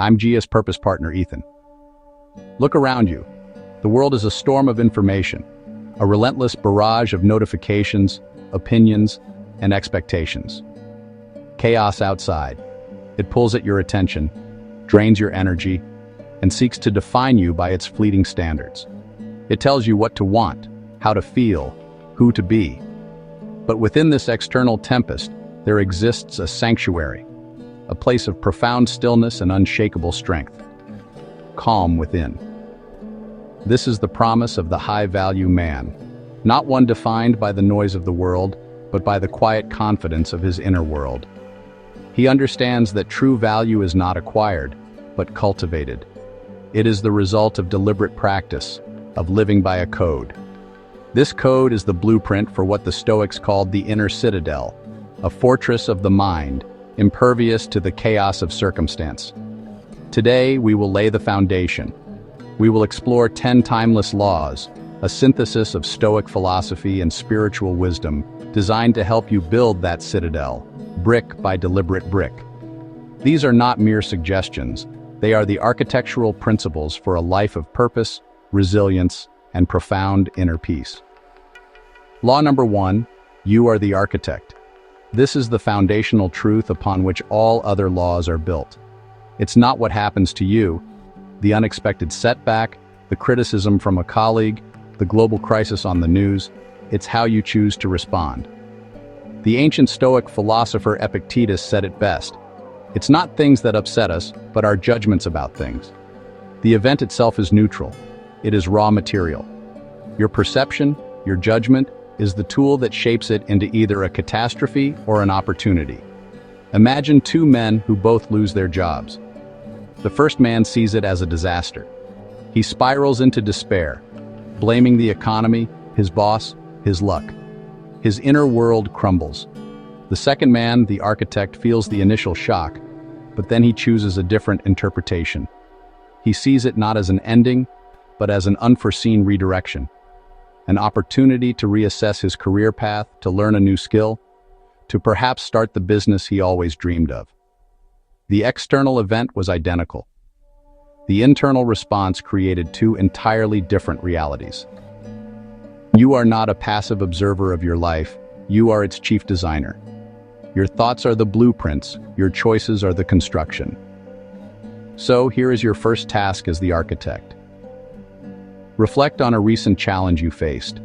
I'm Gia's purpose partner, Ethan. Look around you. The world is a storm of information, a relentless barrage of notifications, opinions, and expectations. Chaos outside. It pulls at your attention, drains your energy, and seeks to define you by its fleeting standards. It tells you what to want, how to feel, who to be. But within this external tempest, there exists a sanctuary, a place of profound stillness and unshakable strength. Calm within. This is the promise of the high-value man, not one defined by the noise of the world, but by the quiet confidence of his inner world. He understands that true value is not acquired, but cultivated. It is the result of deliberate practice, of living by a code. This code is the blueprint for what the Stoics called the inner citadel, a fortress of the mind, impervious to the chaos of circumstance. Today, we will lay the foundation. We will explore 10 timeless laws, a synthesis of Stoic philosophy and spiritual wisdom designed to help you build that citadel, brick by deliberate brick. These are not mere suggestions. They are the architectural principles for a life of purpose, resilience, and profound inner peace. Law number 1, you are the architect. This is the foundational truth upon which all other laws are built. It's not what happens to you, the unexpected setback, the criticism from a colleague, the global crisis on the news. It's how you choose to respond. The ancient Stoic philosopher Epictetus said it best. It's not things that upset us, but our judgments about things. The event itself is neutral. It is raw material. Your perception, your judgment, is the tool that shapes it into either a catastrophe or an opportunity. Imagine two men who both lose their jobs. The first man sees it as a disaster. He spirals into despair, blaming the economy, his boss, his luck. His inner world crumbles. The second man, the architect, feels the initial shock, but then he chooses a different interpretation. He sees it not as an ending, but as an unforeseen redirection. An opportunity to reassess his career path, to learn a new skill, to perhaps start the business he always dreamed of. The external event was identical. The internal response created two entirely different realities. You are not a passive observer of your life, you are its chief designer. Your thoughts are the blueprints, your choices are the construction. So here is your first task as the architect. Reflect on a recent challenge you faced.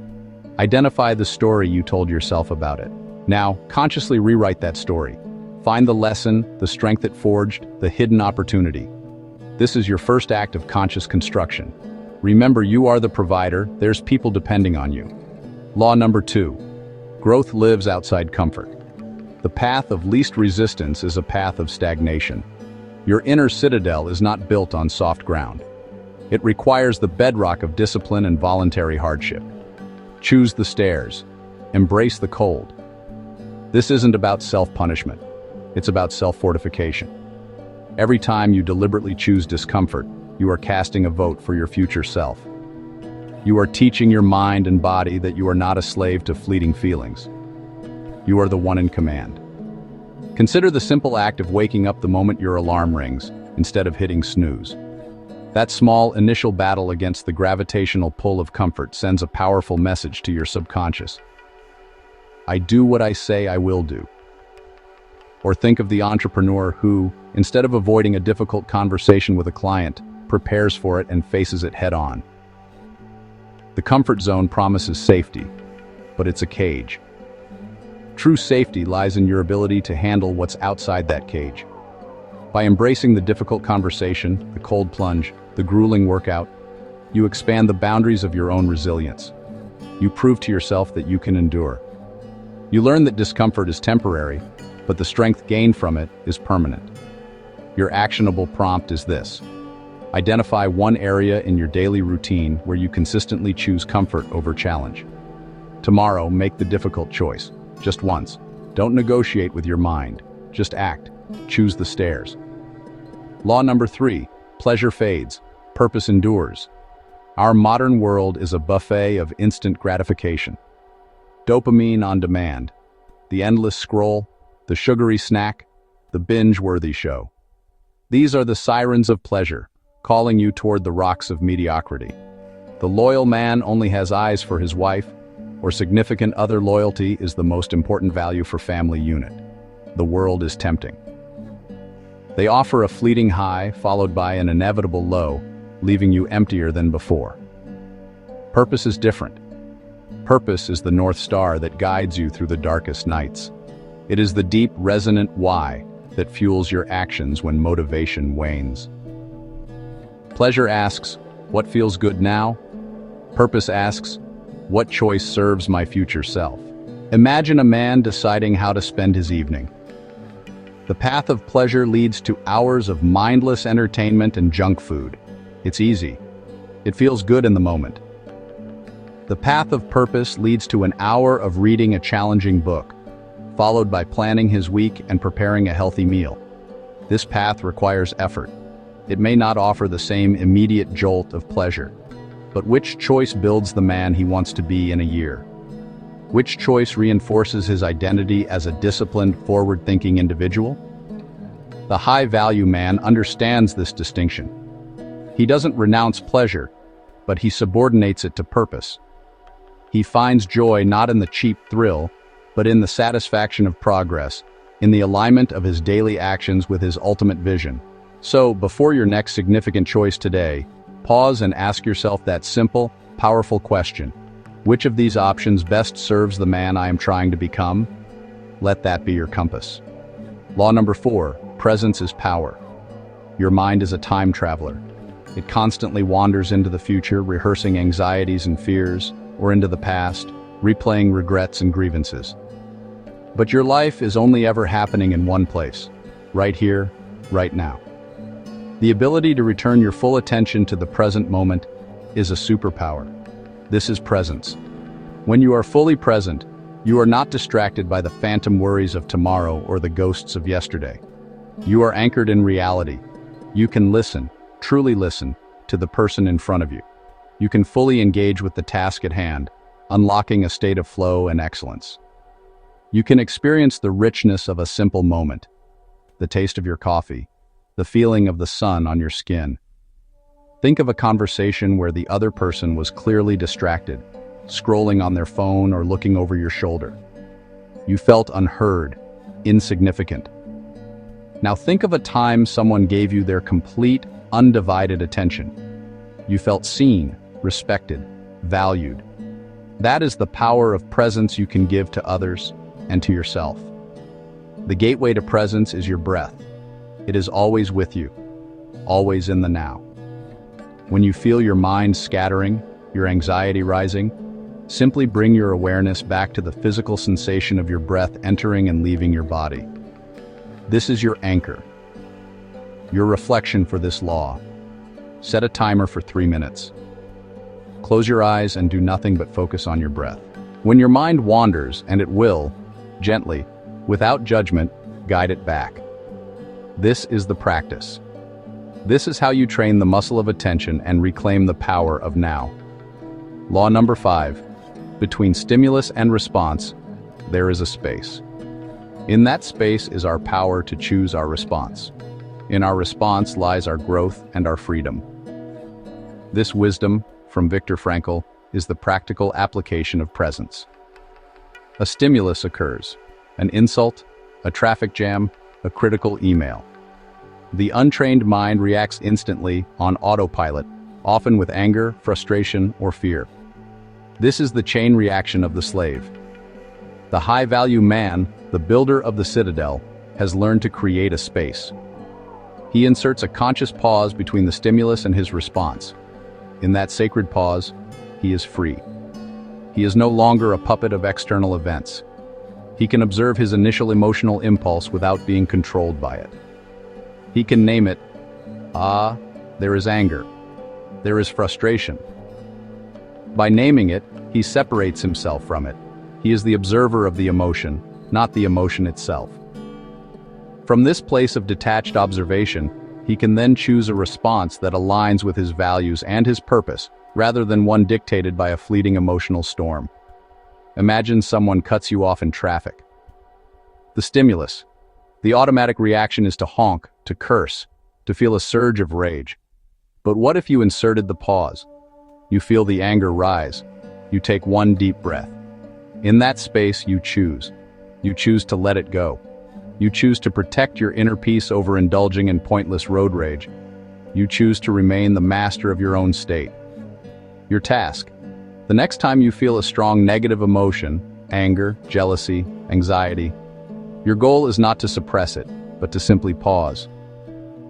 Identify the story you told yourself about it. Now, consciously rewrite that story. Find the lesson, the strength it forged, the hidden opportunity. This is your first act of conscious construction. Remember, you are the provider, there's people depending on you. Law number 2. Growth lives outside comfort. The path of least resistance is a path of stagnation. Your inner citadel is not built on soft ground. It requires the bedrock of discipline and voluntary hardship. Choose the stairs. Embrace the cold. This isn't about self-punishment. It's about self-fortification. Every time you deliberately choose discomfort, you are casting a vote for your future self. You are teaching your mind and body that you are not a slave to fleeting feelings. You are the one in command. Consider the simple act of waking up the moment your alarm rings, instead of hitting snooze. That small initial battle against the gravitational pull of comfort sends a powerful message to your subconscious. I do what I say I will do. Or think of the entrepreneur who, instead of avoiding a difficult conversation with a client, prepares for it and faces it head-on. The comfort zone promises safety, but it's a cage. True safety lies in your ability to handle what's outside that cage. By embracing the difficult conversation, the cold plunge, the grueling workout, you expand the boundaries of your own resilience. You prove to yourself that you can endure. You learn that discomfort is temporary, but the strength gained from it is permanent. Your actionable prompt is this. Identify one area in your daily routine where you consistently choose comfort over challenge. Tomorrow, make the difficult choice. Just once. Don't negotiate with your mind. Just act. Choose the stairs. Law number 3. Pleasure fades. Purpose endures. Our modern world is a buffet of instant gratification. Dopamine on demand. The endless scroll, the sugary snack, the binge-worthy show. These are the sirens of pleasure, calling you toward the rocks of mediocrity. The loyal man only has eyes for his wife, or significant other loyalty is the most important value for family unit. The world is tempting. They offer a fleeting high followed by an inevitable low, leaving you emptier than before. Purpose is different. Purpose is the North Star that guides you through the darkest nights. It is the deep, resonant why that fuels your actions when motivation wanes. Pleasure asks, what feels good now? Purpose asks, what choice serves my future self? Imagine a man deciding how to spend his evening. The path of pleasure leads to hours of mindless entertainment and junk food. It's easy. It feels good in the moment. The path of purpose leads to an hour of reading a challenging book, followed by planning his week and preparing a healthy meal. This path requires effort. It may not offer the same immediate jolt of pleasure, but which choice builds the man he wants to be in a year? Which choice reinforces his identity as a disciplined, forward-thinking individual? The high-value man understands this distinction. He doesn't renounce pleasure, but he subordinates it to purpose. He finds joy not in the cheap thrill, but in the satisfaction of progress, in the alignment of his daily actions with his ultimate vision. So, before your next significant choice today, pause and ask yourself that simple, powerful question. Which of these options best serves the man I am trying to become? Let that be your compass. Law number 4, presence is power. Your mind is a time traveler. It constantly wanders into the future, rehearsing anxieties and fears, or into the past, replaying regrets and grievances. But your life is only ever happening in one place, right here, right now. The ability to return your full attention to the present moment is a superpower. This is presence. When you are fully present, you are not distracted by the phantom worries of tomorrow or the ghosts of yesterday. You are anchored in reality. You can listen, truly listen, to the person in front of you. You can fully engage with the task at hand, unlocking a state of flow and excellence. You can experience the richness of a simple moment, the taste of your coffee, the feeling of the sun on your skin. Think of a conversation where the other person was clearly distracted, scrolling on their phone or looking over your shoulder. You felt unheard, insignificant. Now think of a time someone gave you their complete, undivided attention. You felt seen, respected, valued. That is the power of presence you can give to others and to yourself. The gateway to presence is your breath. It is always with you, always in the now. When you feel your mind scattering, your anxiety rising, simply bring your awareness back to the physical sensation of your breath entering and leaving your body. This is your anchor, your reflection for this law. Set a timer for 3 minutes. Close your eyes and do nothing but focus on your breath. When your mind wanders, and it will, gently, without judgment, guide it back. This is the practice. This is how you train the muscle of attention and reclaim the power of now. Law number 5. Between stimulus and response, there is a space. In that space is our power to choose our response. In our response lies our growth and our freedom. This wisdom, from Viktor Frankl, is the practical application of presence. A stimulus occurs, an insult, a traffic jam, a critical email. The untrained mind reacts instantly, on autopilot, often with anger, frustration, or fear. This is the chain reaction of the slave. The high-value man, the builder of the citadel, has learned to create a space. He inserts a conscious pause between the stimulus and his response. In that sacred pause, he is free. He is no longer a puppet of external events. He can observe his initial emotional impulse without being controlled by it. He can name it, there is anger. There is frustration. By naming it, he separates himself from it. He is the observer of the emotion, not the emotion itself. From this place of detached observation, he can then choose a response that aligns with his values and his purpose, rather than one dictated by a fleeting emotional storm. Imagine someone cuts you off in traffic. The stimulus. The automatic reaction is to honk, to curse, to feel a surge of rage. But what if you inserted the pause? You feel the anger rise. You take one deep breath. In that space, you choose. You choose to let it go. You choose to protect your inner peace over indulging in pointless road rage. You choose to remain the master of your own state. Your task. The next time you feel a strong negative emotion, anger, jealousy, anxiety, your goal is not to suppress it, but to simply pause.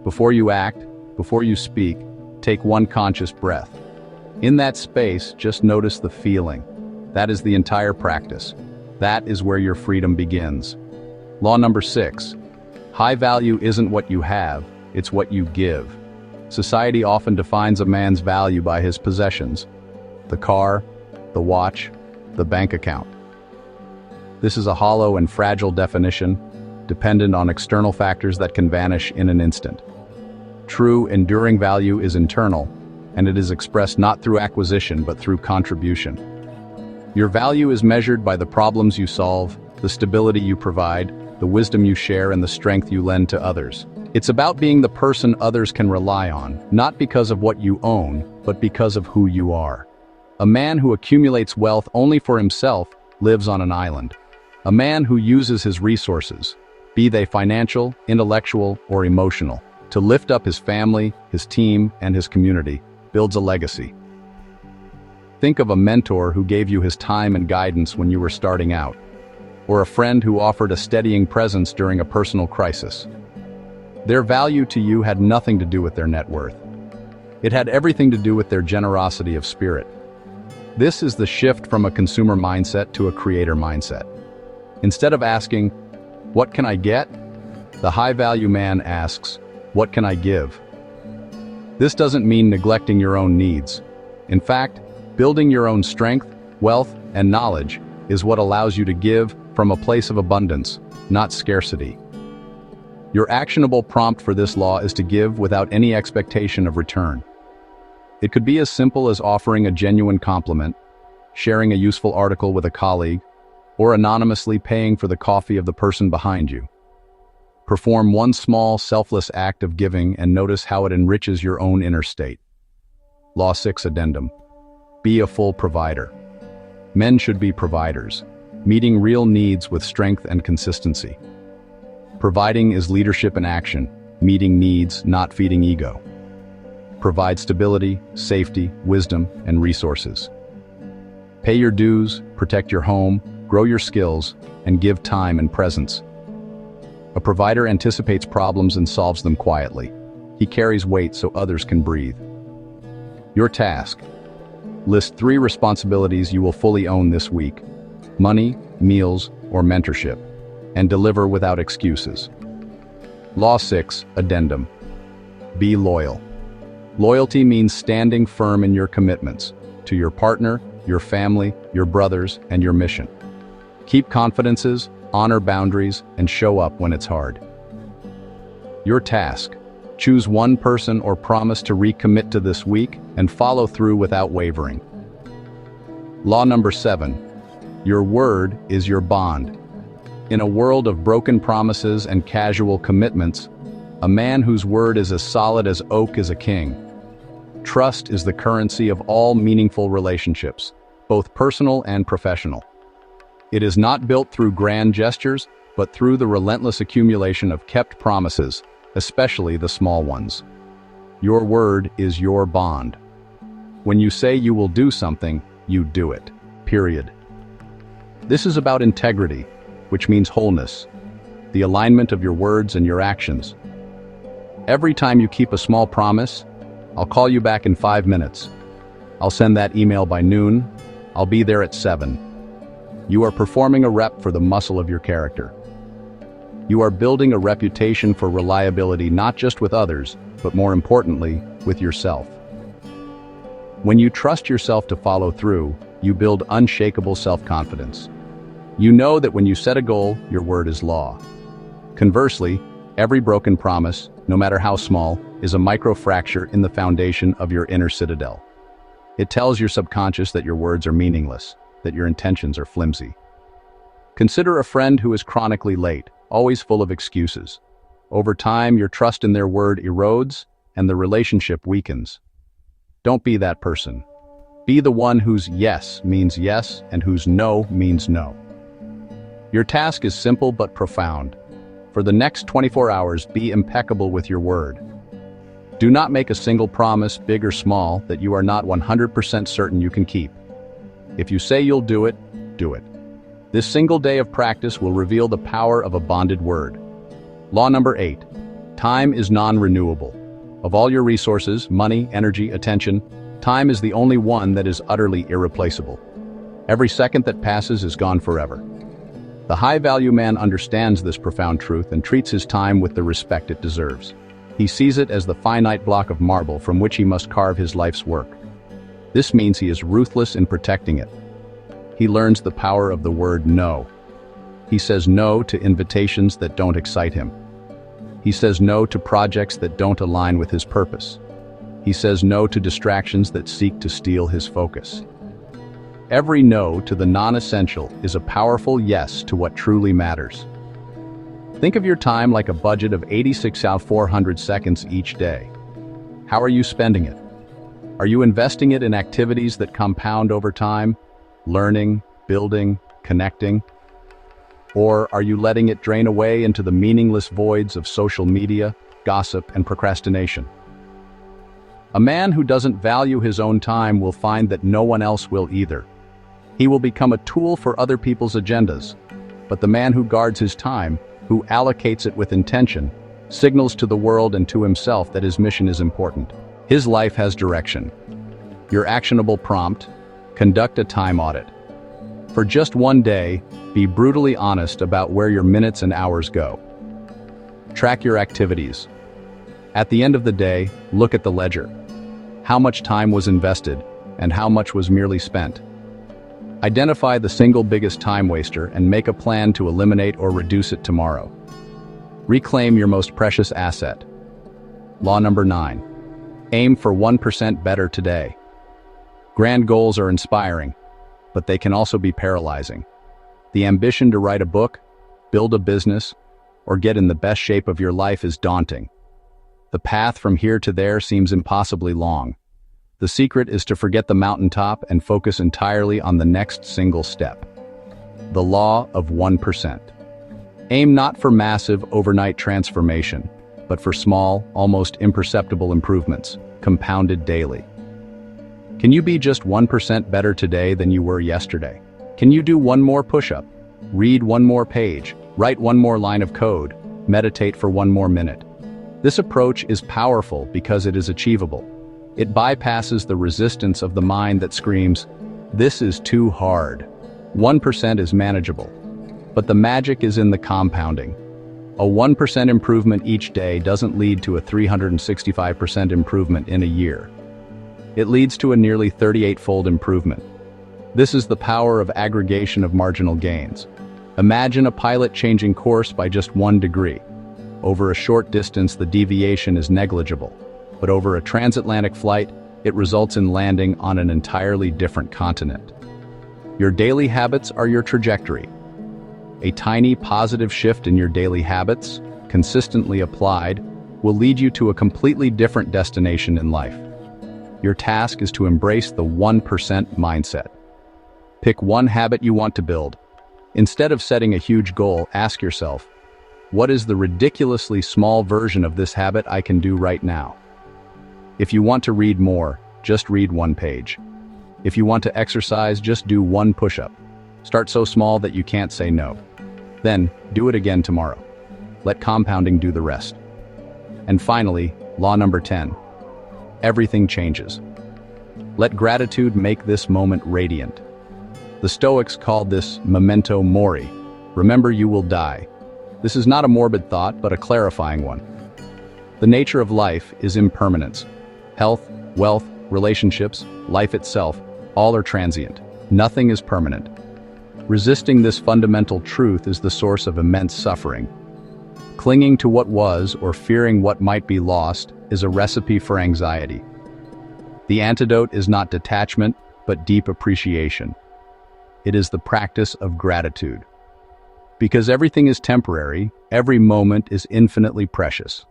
Before you act, before you speak, take one conscious breath. In that space, just notice the feeling. That is the entire practice. That is where your freedom begins. Law number 6. High value isn't what you have, it's what you give. Society often defines a man's value by his possessions. The car, the watch, the bank account. This is a hollow and fragile definition, dependent on external factors that can vanish in an instant. True, enduring value is internal, and it is expressed not through acquisition but through contribution. Your value is measured by the problems you solve, the stability you provide, the wisdom you share, and the strength you lend to others. It's about being the person others can rely on, not because of what you own, but because of who you are. A man who accumulates wealth only for himself lives on an island. A man who uses his resources, be they financial, intellectual, or emotional, to lift up his family, his team, and his community, builds a legacy. Think of a mentor who gave you his time and guidance when you were starting out, or a friend who offered a steadying presence during a personal crisis. Their value to you had nothing to do with their net worth. It had everything to do with their generosity of spirit. This is the shift from a consumer mindset to a creator mindset. Instead of asking, "What can I get?" the high-value man asks, "What can I give?" This doesn't mean neglecting your own needs. In fact, building your own strength, wealth, and knowledge is what allows you to give from a place of abundance, not scarcity. Your actionable prompt for this law is to give without any expectation of return. It could be as simple as offering a genuine compliment, sharing a useful article with a colleague, or anonymously paying for the coffee of the person behind you. Perform one small, selfless act of giving and notice how it enriches your own inner state. Law 6 Addendum. Be a full provider. Men should be providers, meeting real needs with strength and consistency. Providing is leadership in action, meeting needs, not feeding ego. Provide stability, safety, wisdom, and resources. Pay your dues, protect your home, grow your skills, and give time and presence. A provider anticipates problems and solves them quietly. He carries weight so others can breathe. Your task. List 3 responsibilities you will fully own this week: money, meals, or mentorship, and deliver without excuses. Law 6 Addendum. Be loyal. Loyalty means standing firm in your commitments to your partner, your family, your brothers, and your mission. Keep confidences, honor boundaries, and show up when it's hard. Your task. Choose one person or promise to recommit to this week and follow through without wavering. Law number 7. Your word is your bond. In a world of broken promises and casual commitments, a man whose word is as solid as oak is a king. Trust is the currency of all meaningful relationships, both personal and professional. It is not built through grand gestures, but through the relentless accumulation of kept promises, especially the small ones. Your word is your bond. When you say you will do something, you do it. Period. This is about integrity, which means wholeness, the alignment of your words and your actions. Every time you keep a small promise, "I'll call you back in 5 minutes. I'll send that email by noon. I'll be there at 7. You are performing a rep for the muscle of your character. You are building a reputation for reliability not just with others, but more importantly, with yourself. When you trust yourself to follow through, you build unshakable self-confidence. You know that when you set a goal, your word is law. Conversely, every broken promise, no matter how small, is a microfracture in the foundation of your inner citadel. It tells your subconscious that your words are meaningless, that your intentions are flimsy. Consider a friend who is chronically late, always full of excuses. Over time, your trust in their word erodes and the relationship weakens. Don't be that person. Be the one whose yes means yes and whose no means no. Your task is simple but profound. For the next 24 hours, be impeccable with your word. Do not make a single promise, big or small, that you are not 100% certain you can keep. If you say you'll do it, do it. This single day of practice will reveal the power of a bonded word. Law number 8. Time is non-renewable. Of all your resources, money, energy, attention, time is the only one that is utterly irreplaceable. Every second that passes is gone forever. The high-value man understands this profound truth and treats his time with the respect it deserves. He sees it as the finite block of marble from which he must carve his life's work. This means he is ruthless in protecting it. He learns the power of the word no. He says no to invitations that don't excite him. He says no to projects that don't align with his purpose. He says no to distractions that seek to steal his focus. Every no to the non-essential is a powerful yes to what truly matters. Think of your time like a budget of 86 out 400 seconds each day. How are you spending it? Are you investing it in activities that compound over time, learning, building, connecting? Or are you letting it drain away into the meaningless voids of social media, gossip, and procrastination? A man who doesn't value his own time will find that no one else will either. He will become a tool for other people's agendas. But the man who guards his time, who allocates it with intention, signals to the world and to himself that his mission is important. His life has direction. Your actionable prompt: conduct a time audit. For just one day, be brutally honest about where your minutes and hours go. Track your activities. At the end of the day, look at the ledger. How much time was invested, and how much was merely spent? Identify the single biggest time waster and make a plan to eliminate or reduce it tomorrow. Reclaim your most precious asset. Law number 9. Aim for 1% better today. Grand goals are inspiring, but they can also be paralyzing. The ambition to write a book, build a business, or get in the best shape of your life is daunting. The path from here to there seems impossibly long. The secret is to forget the mountaintop and focus entirely on the next single step. The law of 1%. Aim not for massive, overnight transformation, but for small, almost imperceptible improvements, compounded daily. Can you be just 1% better today than you were yesterday? Can you do one more push-up, read one more page, write one more line of code, meditate for one more minute? This approach is powerful because it is achievable. It bypasses the resistance of the mind that screams, "This is too hard." 1% is manageable. But the magic is in the compounding. A 1% improvement each day doesn't lead to a 365% improvement in a year. It leads to a nearly 38-fold improvement. This is the power of aggregation of marginal gains. Imagine a pilot changing course by just 1 degree. Over a short distance, the deviation is negligible. But over a transatlantic flight, it results in landing on an entirely different continent. Your daily habits are your trajectory. A tiny positive shift in your daily habits, consistently applied, will lead you to a completely different destination in life. Your task is to embrace the 1% mindset. Pick one habit you want to build. Instead of setting a huge goal, ask yourself, what is the ridiculously small version of this habit I can do right now? If you want to read more, just read 1 page. If you want to exercise, just do 1 push-up. Start so small that you can't say no. Then, do it again tomorrow. Let compounding do the rest. And finally, law number 10. Everything changes. Let gratitude make this moment radiant. The Stoics called this memento mori. Remember, you will die. This is not a morbid thought, but a clarifying one. The nature of life is impermanence. Health, wealth, relationships, life itself, all are transient. Nothing is permanent. Resisting this fundamental truth is the source of immense suffering. Clinging to what was or fearing what might be lost is a recipe for anxiety. The antidote is not detachment, but deep appreciation. It is the practice of gratitude. Because everything is temporary, every moment is infinitely precious.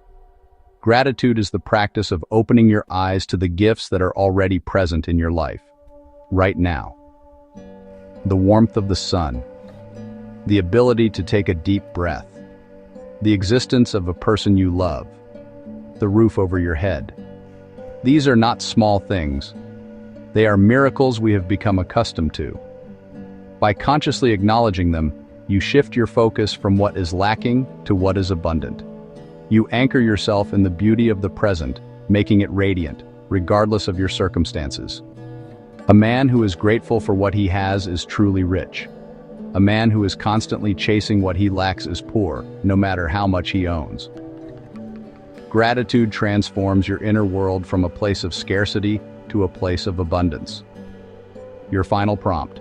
Gratitude is the practice of opening your eyes to the gifts that are already present in your life, right now. The warmth of the sun, the ability to take a deep breath, the existence of a person you love, the roof over your head. These are not small things. They are miracles we have become accustomed to. By consciously acknowledging them, you shift your focus from what is lacking to what is abundant. You anchor yourself in the beauty of the present, making it radiant, regardless of your circumstances. A man who is grateful for what he has is truly rich. A man who is constantly chasing what he lacks is poor, no matter how much he owns. Gratitude transforms your inner world from a place of scarcity to a place of abundance. Your final prompt.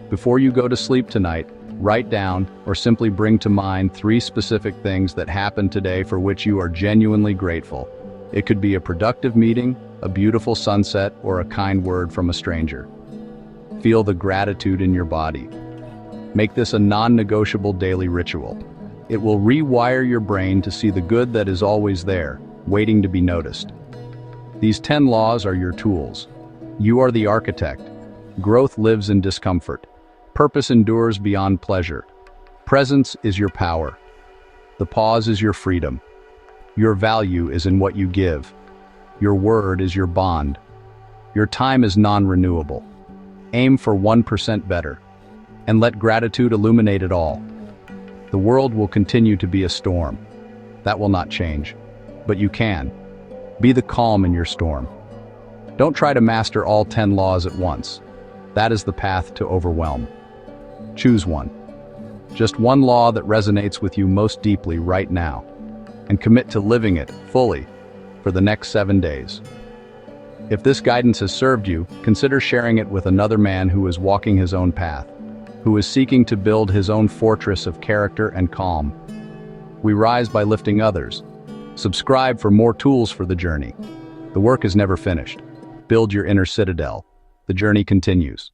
Before you go to sleep tonight, write down or simply bring to mind 3 specific things that happened today for which you are genuinely grateful. It could be a productive meeting, a beautiful sunset, or a kind word from a stranger. Feel the gratitude in your body. Make this a non-negotiable daily ritual. It will rewire your brain to see the good that is always there, waiting to be noticed. These 10 laws are your tools. You are the architect. Growth lives in discomfort. Purpose endures beyond pleasure. Presence is your power. The pause is your freedom. Your value is in what you give. Your word is your bond. Your time is non-renewable. Aim for 1% better, and let gratitude illuminate it all. The world will continue to be a storm. That will not change. But you can. Be the calm in your storm. Don't try to master all 10 laws at once. That is the path to overwhelm. Choose one. Just one law that resonates with you most deeply right now, and commit to living it fully for the next 7 days. If this guidance has served you, consider sharing it with another man who is walking his own path, who is seeking to build his own fortress of character and calm. We rise by lifting others. Subscribe for more tools for the journey. The work is never finished. Build your inner citadel. The journey continues.